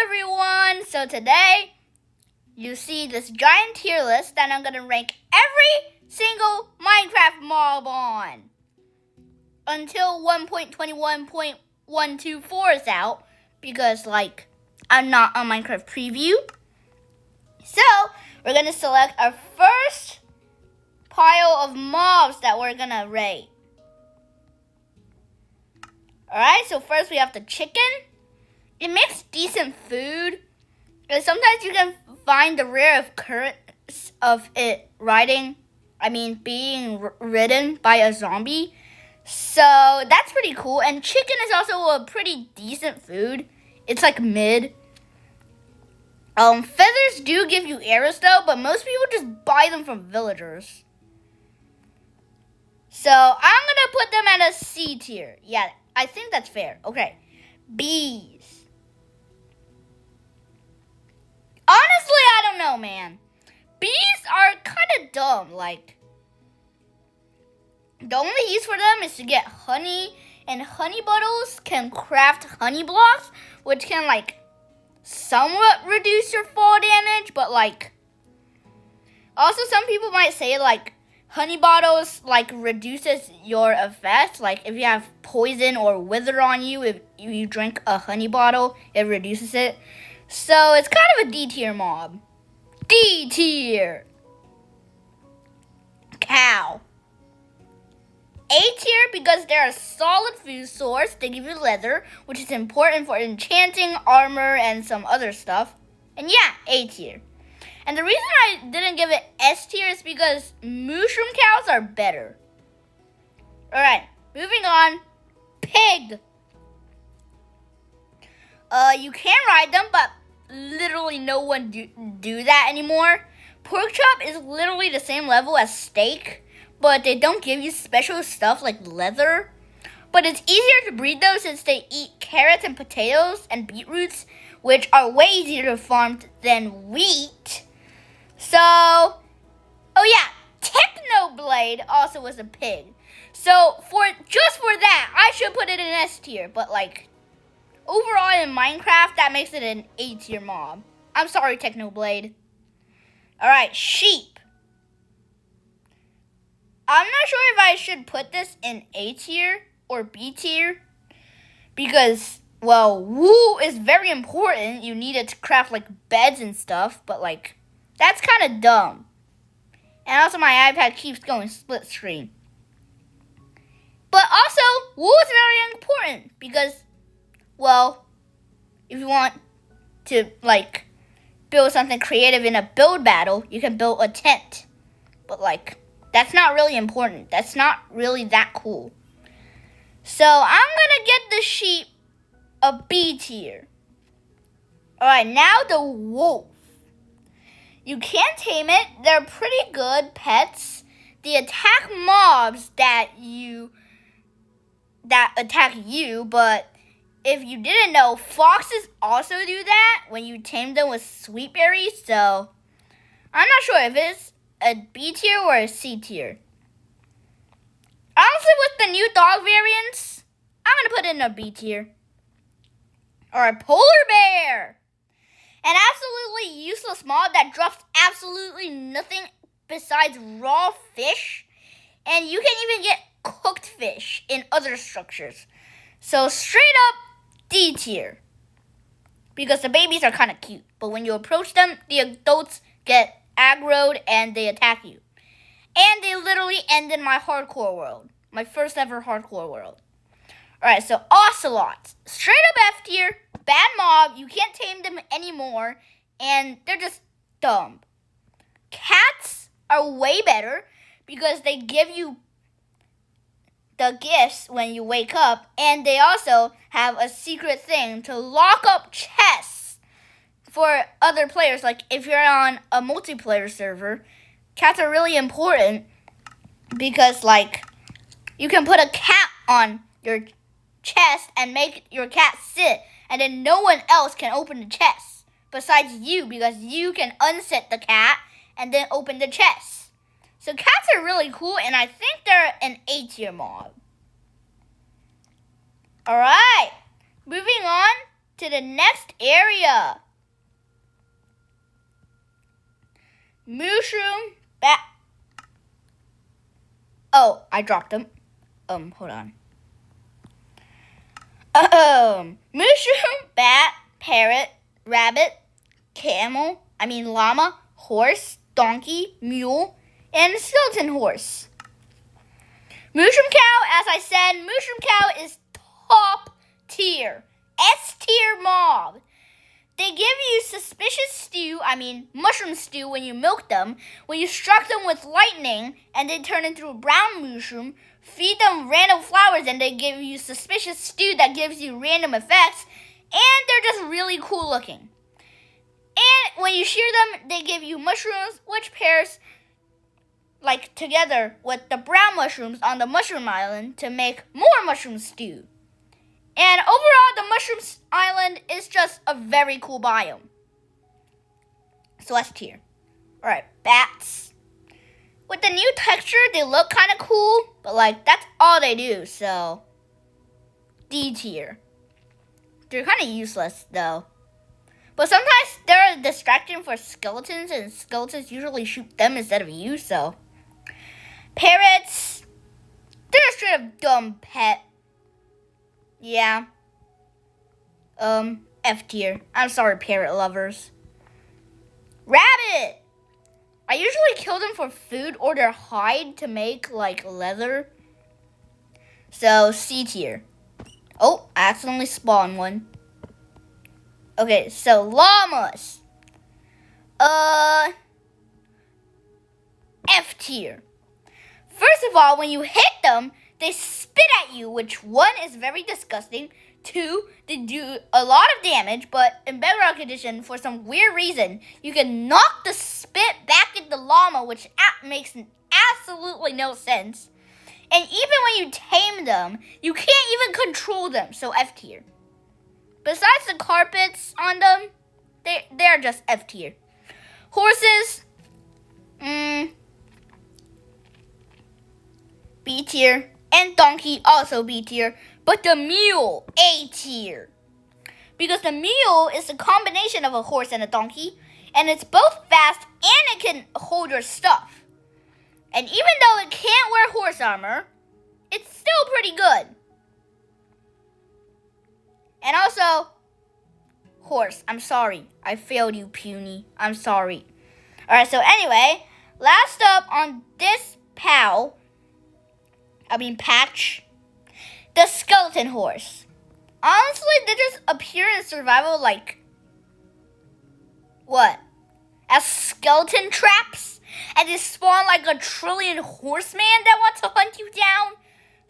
everyone! So today, you see this giant tier list that I'm going to rank every single Minecraft mob on. Until 1.21.124 is out. Because, I'm not on Minecraft Preview. So, we're going to select our first pile of mobs that we're going to rate. Alright, so first we have the chicken. It makes decent food. And sometimes you can find the rare occurrence of it being ridden by a zombie. So that's pretty cool. And chicken is also a pretty decent food. It's like mid. Feathers do give you arrows though, but most people just buy them from villagers. So I'm gonna put them at a C tier. Yeah, I think that's fair. Okay. Bees. Honestly, I don't know, man. Bees are kind of dumb. The only use for them is to get honey, and honey bottles can craft honey blocks, which can, somewhat reduce your fall damage, but, also some people might say, honey bottles, reduces your effect. If you have poison or wither on you, if you drink a honey bottle, it reduces it. So, it's kind of a D tier mob. D tier. Cow. A tier because they're a solid food source. They give you leather, which is important for enchanting, armor, and some other stuff. And yeah, A tier. And the reason I didn't give it S tier is because Mooshroom Cows are better. Alright, moving on. Pig. You can ride them, but literally no one do that anymore. Pork chop is literally the same level as steak, but they don't give you special stuff like leather. But it's easier to breed those since they eat carrots and potatoes and beetroots, which are way easier to farm than wheat. So, oh yeah, Technoblade also was a pig. So just for that, I should put it in S tier, but overall in Minecraft, that makes it an A tier mob. I'm sorry, Technoblade. Alright, sheep. I'm not sure if I should put this in A tier or B tier. Because, well, wool is very important. You need it to craft, beds and stuff. But, that's kind of dumb. And also, my iPad keeps going split screen. But also, wool is very important. Because, well, if you want to, build something creative in a build battle, you can build a tent. But, that's not really important. That's not really that cool. So, I'm gonna get the sheep a B tier. Alright, now the wolf. You can tame it. They're pretty good pets. They attack mobs that attack you, but if you didn't know, foxes also do that when you tame them with sweet berries, so I'm not sure if it's a B tier or a C tier. Honestly, with the new dog variants, I'm going to put it in a B tier. Alright, polar bear. An absolutely useless mob that drops absolutely nothing besides raw fish. And you can even get cooked fish in other structures. So straight up D tier. Because the babies are kind of cute. But when you approach them, the adults get aggroed and they attack you. And they literally ended my hardcore world. My first ever hardcore world. Alright, so ocelots. Straight up F tier. Bad mob. You can't tame them anymore. And they're just dumb. Cats are way better because they give you the gifts when you wake up. And they also have a secret thing to lock up chests for other players. If you're on a multiplayer server, cats are really important because, you can put a cat on your chest and make your cat sit, and then no one else can open the chest besides you because you can unset the cat and then open the chest. So cats are really cool, and I think they're an A tier mob. Alright, moving on to the next area. Mooshroom bat. Oh, I dropped them. Hold on. Mushroom, bat, parrot, rabbit, llama, horse, donkey, mule, and skeleton horse. Mooshroom cow, as I said, Mooshroom cow is top tier, S tier mob. They give you mushroom stew when you milk them, when you struck them with lightning and they turn into a brown mushroom, feed them random flowers and they give you suspicious stew that gives you random effects, and they're just really cool looking. And when you shear them, they give you mushrooms, which pairs together with the brown mushrooms on the mushroom island to make more mushroom stew. And overall, the mushroom island is just a very cool biome. So S tier. Alright, bats. With the new texture, they look kind of cool, but that's all they do, so D tier. They're kind of useless though. But sometimes they're a distraction for skeletons, and skeletons usually shoot them instead of you, so. Parrots. They're a straight up dumb pet. Yeah. F tier. I'm sorry, parrot lovers. Rabbit. I usually kill them for food or their hide to make leather. So C tier. Oh, I accidentally spawned one. Okay, so llamas. F tier. First of all, when you hit them, they spit at you, which 1 is very disgusting. 2, they do a lot of damage, but in Bedrock Edition, for some weird reason, you can knock the spit back at the llama, which makes absolutely no sense. And even when you tame them, you can't even control them, so F tier. Besides the carpets on them, they're just F tier. Horses, B tier. And donkey, also B tier. But the mule, A tier. Because the mule is a combination of a horse and a donkey. And it's both fast and it can hold your stuff. And even though it can't wear horse armor, it's still pretty good. And also, horse, I'm sorry. I failed you, puny. I'm sorry. Alright, so anyway, last up on this patch, the skeleton horse. Honestly, they just appear in survival as skeleton traps, and they spawn like a trillion horsemen that want to hunt you down.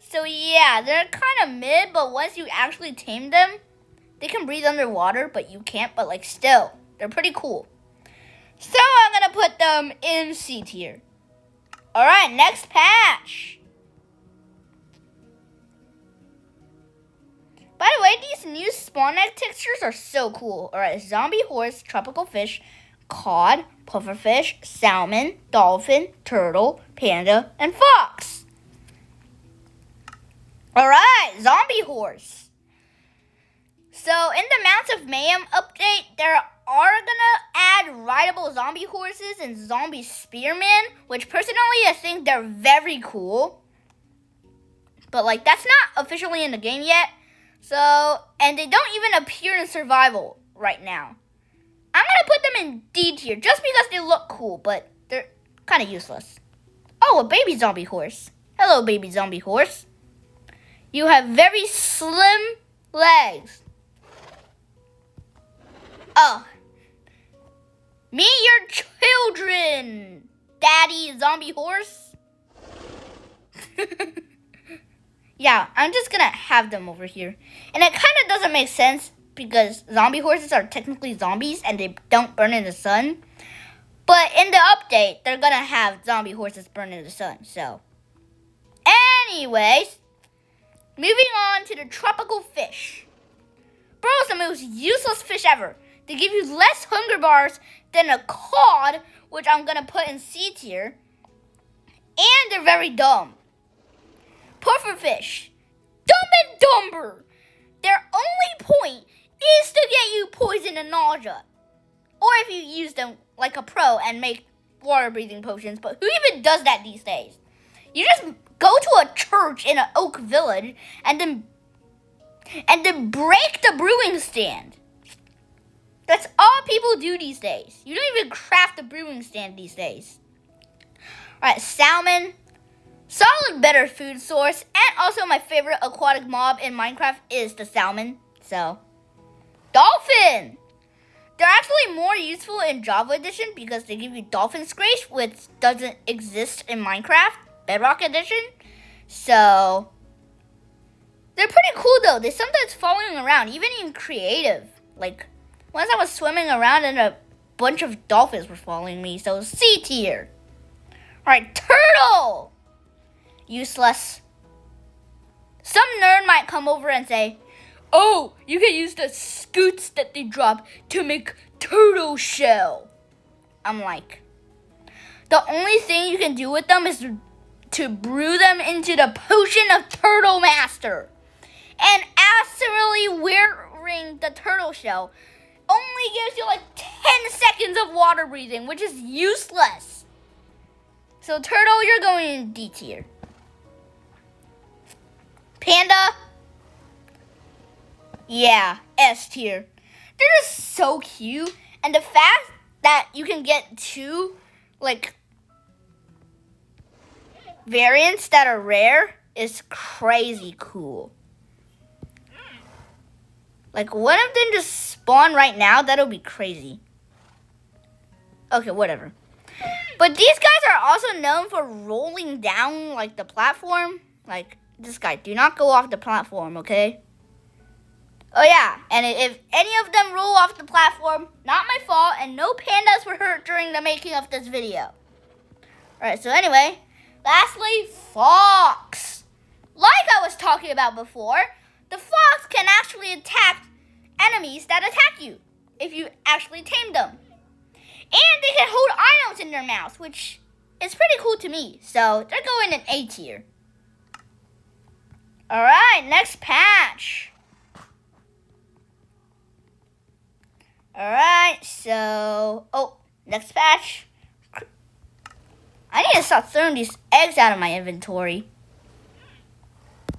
So yeah, they're kind of mid, but once you actually tame them, they can breathe underwater, but you can't, but still, they're pretty cool. So I'm gonna put them in C tier. Alright, next patch. By the way, these new spawn egg textures are so cool. Alright, zombie horse, tropical fish, cod, pufferfish, salmon, dolphin, turtle, panda, and fox. Alright, zombie horse. So in the Mounts of Mayhem update, there are gonna add rideable zombie horses and zombie spearmen, which personally I think they're very cool. But that's not officially in the game yet. So, and they don't even appear in survival right now. I'm gonna put them in D tier just because they look cool, but they're kind of useless. Oh, a baby zombie horse. Hello, baby zombie horse. You have very slim legs. Oh. Meet your children, Daddy Zombie Horse. Yeah, I'm just gonna have them over here. And it kind of doesn't make sense because zombie horses are technically zombies and they don't burn in the sun. But in the update, they're gonna have zombie horses burn in the sun. So, anyways, moving on to the tropical fish. Bro, it's the most useless fish ever. They give you less hunger bars than a cod, which I'm gonna put in C tier. And they're very dumb. Pufferfish, dumb and dumber. Their only point is to get you poison and nausea. Or if you use them like a pro and make water breathing potions, but who even does that these days? You just go to a church in an oak village and then break the brewing stand. That's all people do these days. You don't even craft a brewing stand these days. Alright, salmon. Solid better food source. And also my favorite aquatic mob in Minecraft is the salmon. So, dolphin. They're actually more useful in Java Edition because they give you dolphin scrape, which doesn't exist in Minecraft Bedrock Edition. So, they're pretty cool though. They sometimes following around, even in creative. Like, once I was swimming around and a bunch of dolphins were following me, so C tier. Alright, turtle! Useless. Some nerd might come over and say, oh, you can use the scoots that they drop to make turtle shell. I'm like, the only thing you can do with them is to brew them into the potion of Turtle Master. And absolutely wearing the turtle shell only gives you like 10 seconds of water breathing, which is useless. So turtle, you're going in D tier. Panda, yeah, S tier. They're just so cute. And the fact that you can get two, like, variants that are rare is crazy cool. Like, one of them just spawn right now, that'll be crazy. Okay, whatever. But these guys are also known for rolling down, like, the platform. Like, this guy, do not go off the platform, okay? Oh, yeah, and if any of them roll off the platform, not my fault, and no pandas were hurt during the making of this video. Alright, so anyway, lastly, fox. Like I was talking about before, the fox can actually attack enemies that attack you if you actually tame them. And they can hold items in their mouths, which is pretty cool to me. So they're going in A tier. Alright, next patch. Alright, so... oh, next patch. I need to stop throwing these eggs out of my inventory.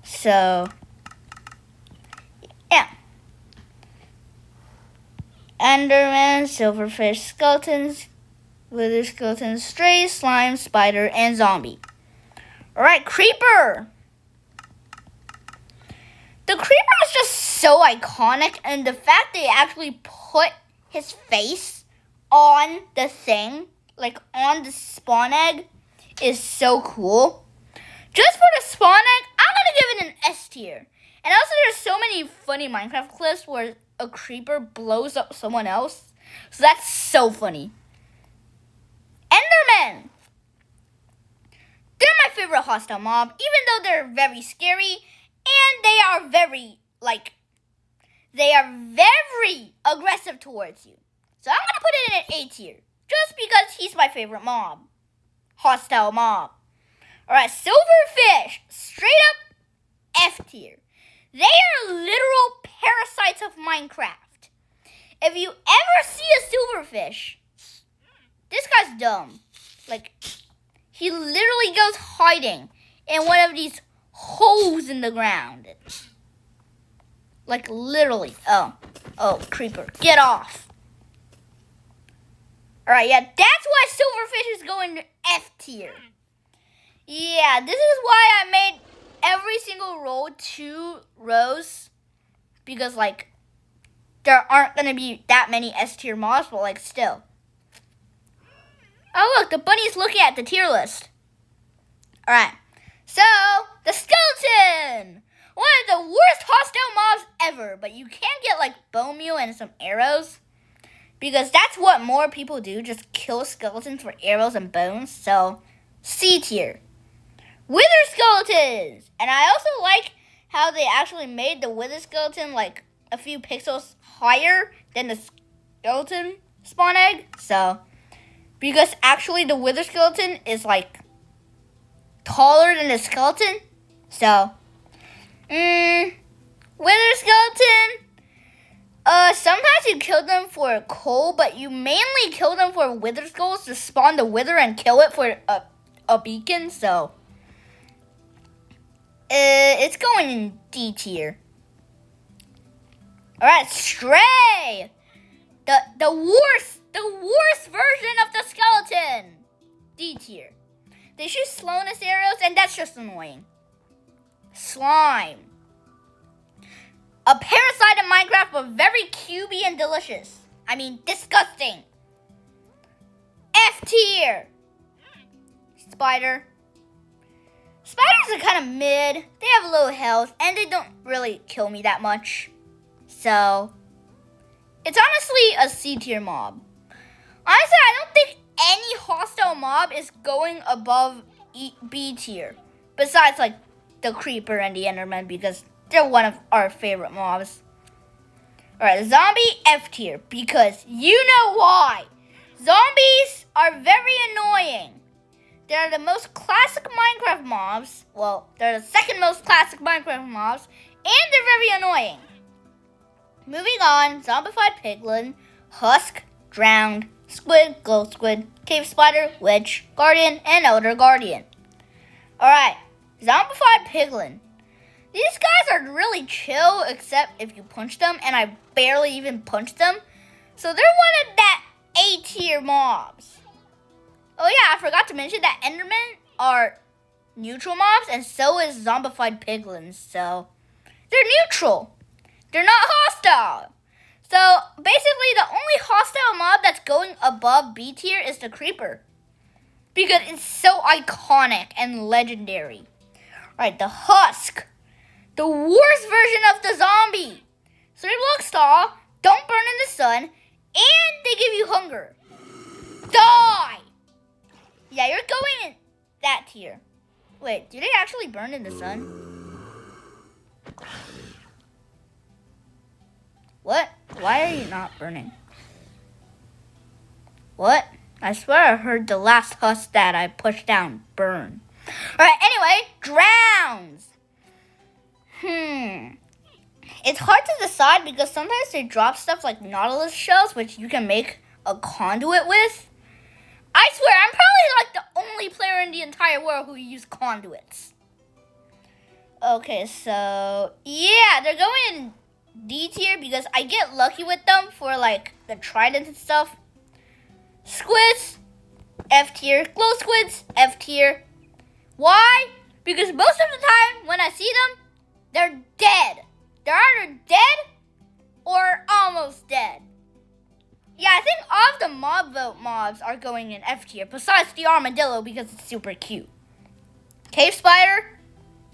So... yeah. Enderman, silverfish, skeletons, wither skeletons, stray, slime, spider, and zombie. Alright, creeper. The creeper is just so iconic, and the fact they actually put his face on the thing, like on the spawn egg, is so cool. Just for the spawn egg, I'm gonna give it an S tier. And also there's so many funny Minecraft clips where a creeper blows up someone else. So that's so funny. Endermen! They're my favorite hostile mob, even though they're very scary. And they are very aggressive towards you. So I'm going to put it in an A tier. Just because he's my favorite mob. Hostile mob. Alright, Silverfish. Straight up F tier. They are literal parasites of Minecraft. If you ever see a silverfish, this guy's dumb. Like, he literally goes hiding in one of these holes in the ground. Like, literally. Oh, creeper. Get off. Alright, yeah, that's why silverfish is going to F tier. Yeah, this is why I made every single row 2 rows. Because, like, there aren't going to be that many S tier mobs, but, like, still. Oh, look, the bunny's looking at the tier list. Alright, so, the skeleton! One of the worst hostile mobs ever, but you can get, like, bone meal and some arrows. Because that's what more people do, just kill skeletons for arrows and bones. So, C tier. Wither skeletons! And I also like how they actually made the wither skeleton like a few pixels higher than the skeleton spawn egg. So, because actually the wither skeleton is like taller than the skeleton. So, wither skeleton, Sometimes you kill them for coal, but you mainly kill them for wither skulls to spawn the wither and kill it for a beacon, so it's going in D tier. Alright, Stray! The worst version of the skeleton! D tier. They shoot slowness arrows, and that's just annoying. Slime. A parasite in Minecraft, but very cubey and delicious. I mean, disgusting. F tier. Spider. Spiders are kind of mid. They have low health, and they don't really kill me that much. So, it's honestly a C tier mob. Honestly, I don't think any hostile mob is going above B tier. Besides, like, the Creeper and the Enderman, because they're one of our favorite mobs. Alright, zombie F tier, because you know why. Zombies are very annoying. They're the most classic Minecraft mobs. Well, they're the second most classic Minecraft mobs, and they're very annoying. Moving on, zombified piglin, husk, drowned, squid, glow squid, cave spider, witch, guardian, and elder guardian. Alright, zombified piglin. These guys are really chill, except if you punch them, and I barely even punched them. So they're one of that A tier mobs. Oh yeah, I forgot to mention that Endermen are neutral mobs, and so is zombified piglins. So they're neutral. They're not hostile. So basically, the only hostile mob that's going above B tier is the Creeper, because it's so iconic and legendary. Alright, the Husk. The worst version of the zombie. 3 blocks tall, don't burn in the sun, and they give you hunger. Die! Yeah, you're going in that tier. Wait, do they actually burn in the sun? What? Why are you not burning? What? I swear I heard the last husk that I pushed down burn. Alright, anyway, drowns. It's hard to decide because sometimes they drop stuff like nautilus shells, which you can make a conduit with. I swear, I'm probably like the only player in the entire world who uses conduits. Okay, so yeah, they're going in D tier because I get lucky with them for like the trident and stuff. Squids, F tier. Glow squids, F tier. Why? Because most of the time when I see them, they're dead. They're either dead or almost dead. Yeah, I think all of the mob vote mobs are going in F tier, besides the armadillo because it's super cute. Cave spider.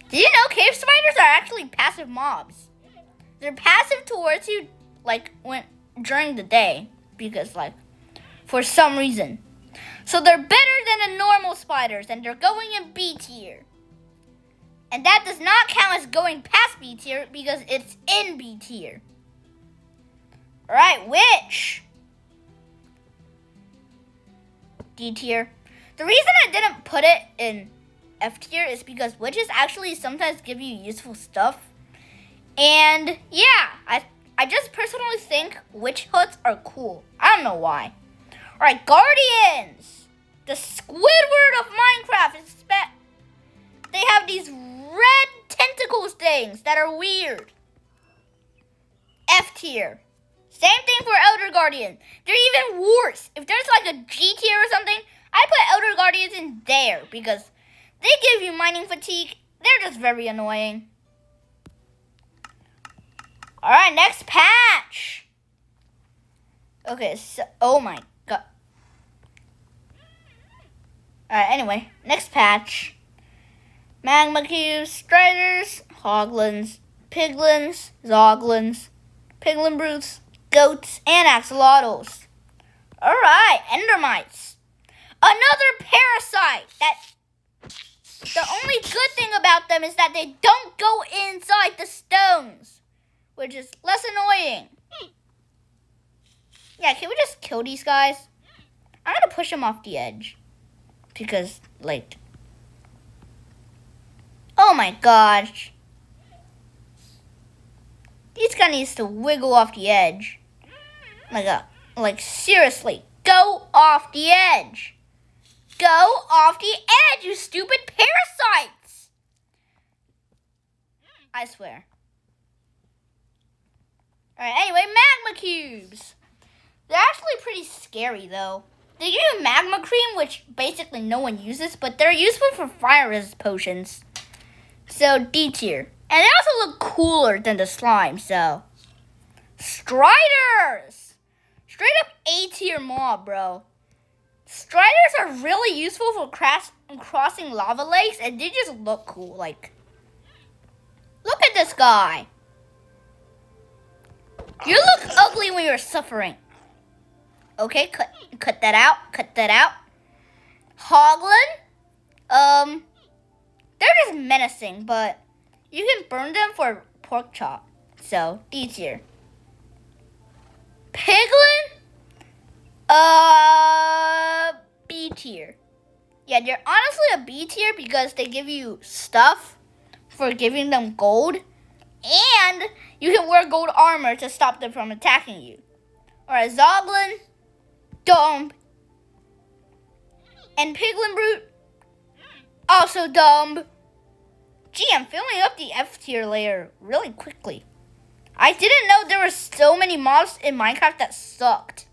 Did you know cave spiders are actually passive mobs? They're passive towards you like during the day because like for some reason. So they're better than the normal spiders, and they're going in B tier. And that does not count as going past B tier because it's in B tier. Alright, witch. D tier. The reason I didn't put it in F tier is because witches actually sometimes give you useful stuff. And yeah, I just personally think witch huts are cool. I don't know why. Alright, guardians. The Squidward of Minecraft. They have these red tentacles things that are weird. F tier. Same thing for Elder Guardian. They're even worse. If there's like a G tier or something, I put Elder Guardians in there because they give you mining fatigue. They're just very annoying. Alright, next patch. Okay, so, oh my god. Alright, anyway, next patch. Magma cubes, striders, hoglins, piglins, zoglins, piglin brutes, goats, and axolotls. Alright, endermites. Another parasite that the only good thing about them is that they don't go inside the stones, which is less annoying. Yeah, can we just kill these guys? I'm gonna push them off the edge because, like, oh my gosh. This guy needs to wiggle off the edge. Like seriously, go off the edge. Go off the edge, you stupid parasites! I swear. Alright, anyway, magma cubes. They're actually pretty scary, though. They use magma cream, which basically no one uses, but they're useful for fire resist potions. So, D tier. And they also look cooler than the slime, so. Striders! Straight up A tier mob, bro. Striders are really useful for crossing lava lakes, and they just look cool. Like, look at this guy. You look ugly when you're suffering. Okay, cut that out. Cut that out. Hoglin. They're just menacing, but you can burn them for pork chop. So, D tier. Piglin. B tier. Yeah, they're honestly a B tier because they give you stuff for giving them gold. And you can wear gold armor to stop them from attacking you. Alright, Zoglin, dumb. And Piglin Brute, also dumb. Gee, I'm filling up the F tier layer really quickly. I didn't know there were so many mobs in Minecraft that sucked.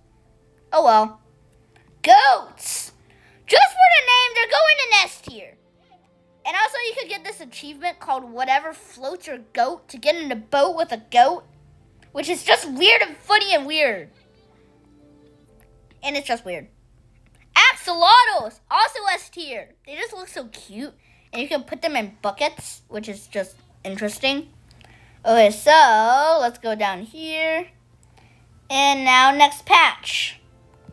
Oh well. Goats! Just for the name, they're going in S tier. And also you could get this achievement called whatever floats your goat to get in a boat with a goat. Which is just weird and funny and weird. And it's just weird. Axolotls! Also S tier. They just look so cute. And you can put them in buckets, which is just interesting. Okay, so let's go down here. And now next patch.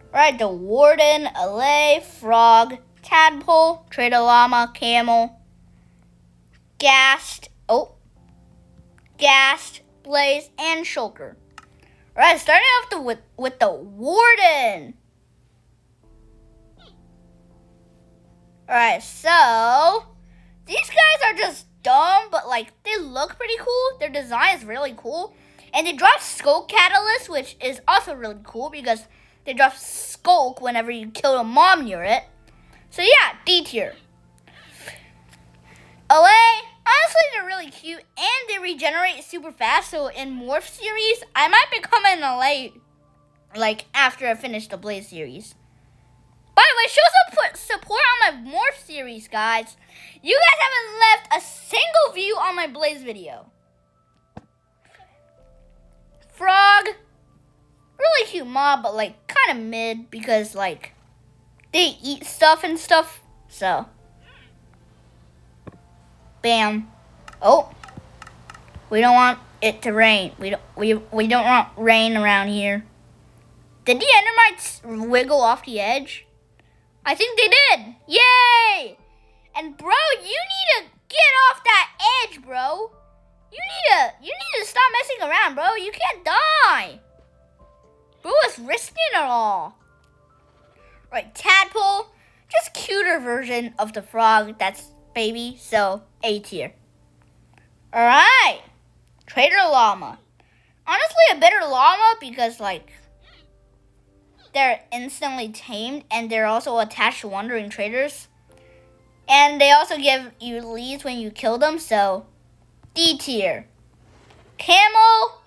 Alright, the Warden, Allay, Frog, Tadpole, Trader Llama, Camel, Ghast, Blaze, and Shulker. Alright, starting off with the Warden. Alright, so these guys are just dumb, but like they look pretty cool. Their design is really cool. And they drop Skulk Catalyst, which is also really cool because they drop Skulk whenever you kill a mob near it. So yeah, D tier. Allay, honestly they're really cute and they regenerate super fast. So in Morph series, I might become an Allay like after I finish the Blaze series. By the way, show some support on my Morph series, guys. You guys haven't left a single view on my Blaze video. Frog, really cute mob, but like kind of mid because like they eat stuff and stuff. So, bam. Oh, we don't want it to rain. We don't want rain around here. Did the Endermites wiggle off the edge? I think they did. Yay! And bro, you need to get off that edge, bro. You need to stop messing around, bro. You can't die. Bro is risking it all. Right, Tadpole, just cuter version of the frog that's baby, so A tier. Alright. Trader Llama. Honestly, a better llama because like they're instantly tamed and they're also attached to wandering traders. And they also give you leads when you kill them, so D tier. Camel,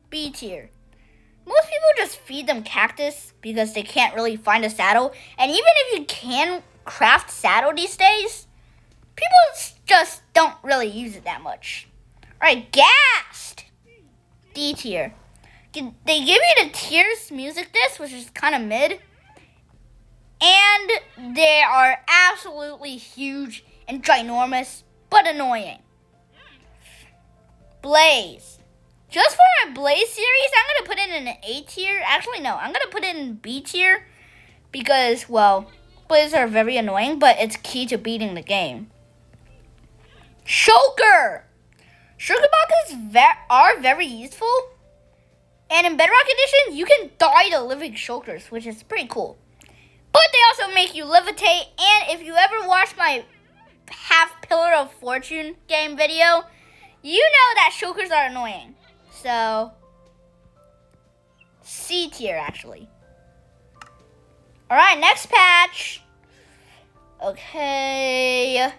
B tier. Most people just feed them cactus because they can't really find a saddle. And even if you can craft saddle these days, people just don't really use it that much. Alright, Ghast, D tier. They give you the Tears music disc, which is kind of mid. And they are absolutely huge and ginormous, but annoying. Blaze. Just for my Blaze series, I'm going to put it in an A tier. Actually, no, I'm going to put it in B tier. Because, well, Blazes are very annoying, but it's key to beating the game. Shulker. Shulker boxes are very useful. And in Bedrock Edition, you can die to living shulkers, which is pretty cool. But they also make you levitate. And if you ever watch my Half Pillar of Fortune game video, You know that shulkers are annoying. So, C tier actually. Alright, next patch. Okay.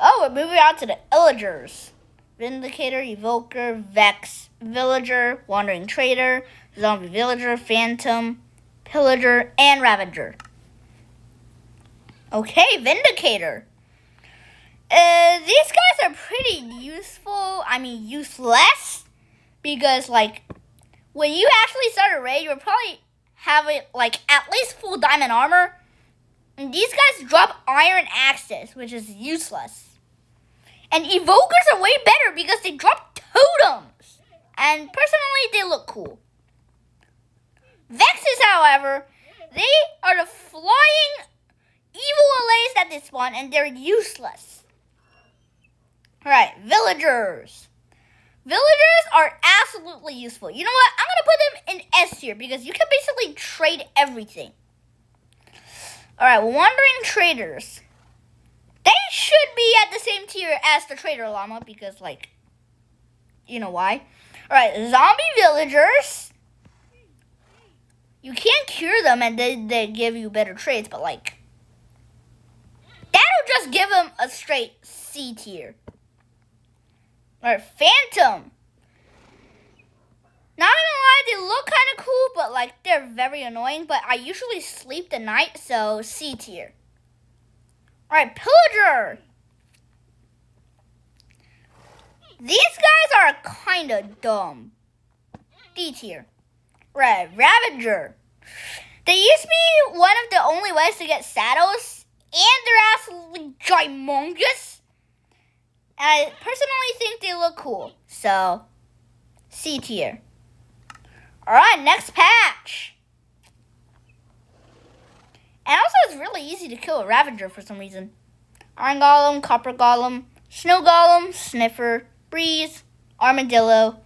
Oh, we're moving on to the Illagers. Vindicator, Evoker, Vex, Villager, Wandering Trader, Zombie Villager, Phantom, Pillager, and Ravager. Okay, Vindicator. These guys are pretty useful. I mean, useless. Because, like, when you actually start a raid, you'll probably have it, like, at least full diamond armor. And these guys drop iron axes, which is useless. And evokers are way better because they drop totems. And personally, they look cool. Vexes, however, they are the flying evil allays that they spawn, and they're useless. Alright, villagers. Villagers are absolutely useful. You know what? I'm going to put them in S tier because you can basically trade everything. Alright, wandering traders. They should be at the same tier as the trader llama because, like, you know why. Alright, zombie villagers. You can't cure them and they give you better trades, but, like, that'll just give them a straight C tier. Alright, phantom. Not gonna lie, they look kind of cool, but, like, they're very annoying. But I usually sleep the night, so C tier. Alright, pillager. These guys are kind of dumb. D tier. Right, ravager. They used to be one of the only ways to get saddles, and they're absolutely gymongous. And I personally think they look cool, so C tier. Alright, next patch. And also, it's really easy to kill a Ravager for some reason. Iron Golem, Copper Golem, Snow Golem, Sniffer, Breeze, Armadillo,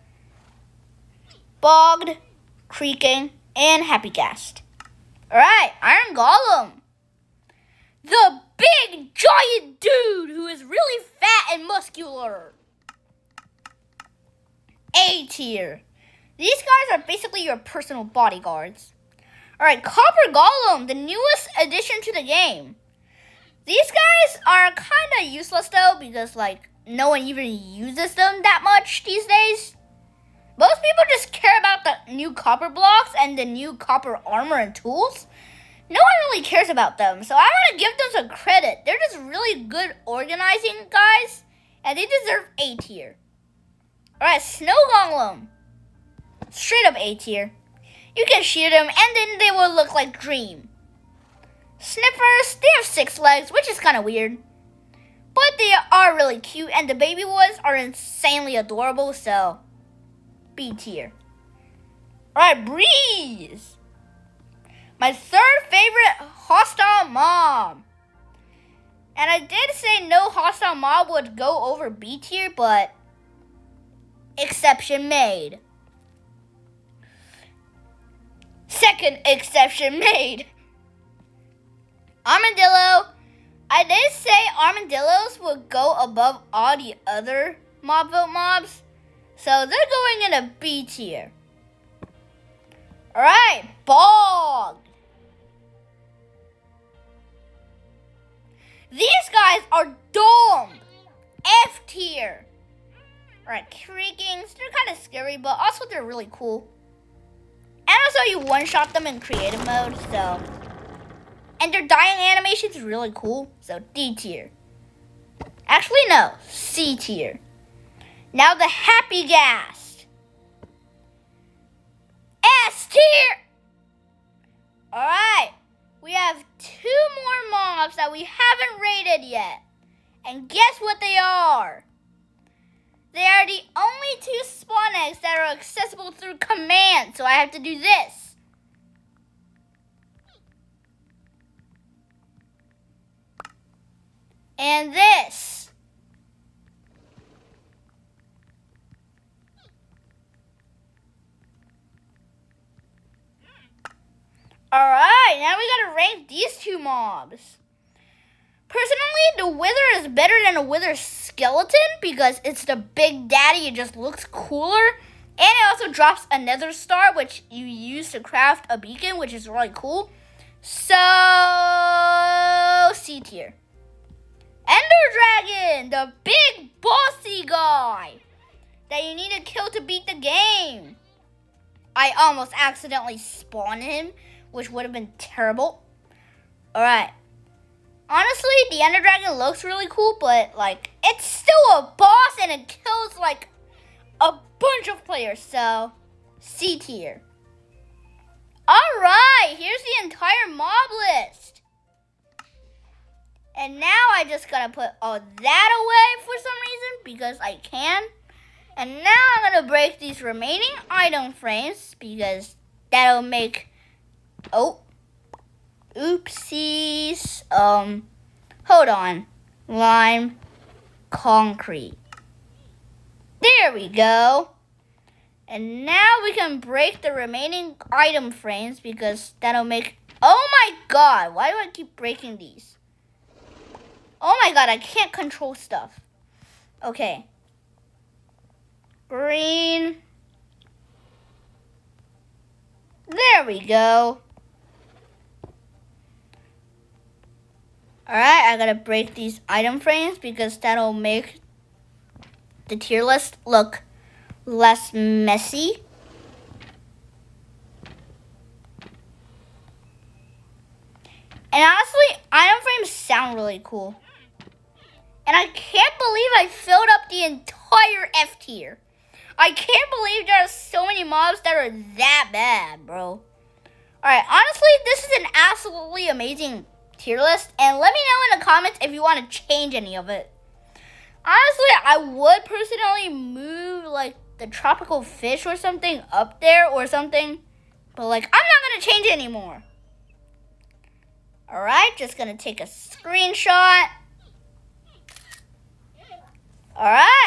Bogged, Creaking, and Happy Ghast. Alright, Iron Golem. The big, giant dude who is really fat and muscular. A tier. These guys are basically your personal bodyguards. Alright, Copper Golem, the newest addition to the game. These guys are kind of useless though because, like, no one even uses them that much these days. Most people just care about the new copper blocks and the new copper armor and tools. No one really cares about them, so I want to give them some credit. They're just really good organizing guys, and they deserve A tier. Alright, Snow Golem. Straight up A tier. You can shoot them, and then they will look like Dream. Sniffers, they have 6 legs, which is kind of weird. But they are really cute, and the baby ones are insanely adorable, so B tier. Alright, Breeze. My third favorite hostile mob. And I did say no hostile mob would go over B tier, but exception made. Second exception made. Armadillo. I did say armadillos would go above all the other mob vote mobs, so they're going in a B tier. Alright, Bog. These guys are dumb. F tier. Alright, Creakings. They're kind of scary, but also they're really cool. And also you one-shot them in creative mode, so. And their dying animation is really cool, so D tier. Actually, no, C tier. Now the Happy Ghast. S tier. Alright, we have 2 more mobs that we haven't rated yet. And guess what they are? They are the only 2 spawn eggs that are accessible through command, so I have to do this. And this. Alright, now we gotta rank these 2 mobs. Personally, the wither is better than a wither skeleton because it's the big daddy. It just looks cooler. And it also drops a nether star, which you use to craft a beacon, which is really cool. So, C tier. Ender Dragon, the big bossy guy that you need to kill to beat the game. I almost accidentally spawned him, which would have been terrible. Alright. Honestly, the Ender Dragon looks really cool, but, like, it's still a boss and it kills, like, a bunch of players. So, C tier. Alright, here's the entire mob list. And now I just gotta put all that away for some reason because I can. And now I'm gonna break these remaining item frames because that'll make, oh, oopsies. Hold on. Lime, concrete. There we go. And now we can break the remaining item frames because that'll make, oh my god, why do I keep breaking these? Oh my god, I can't control stuff. Okay. Green. There we go. Alright, I gotta break these item frames because that'll make the tier list look less messy. And honestly, item frames sound really cool. And I can't believe I filled up the entire F tier. I can't believe there are so many mobs that are that bad, bro. Alright, honestly, this is an absolutely amazing tier list. And let me know in the comments if you want to change any of it. Honestly, I would personally move, like, the tropical fish or something up there or something. But, like, I'm not going to change it anymore. Alright, just going to take a screenshot. Alright.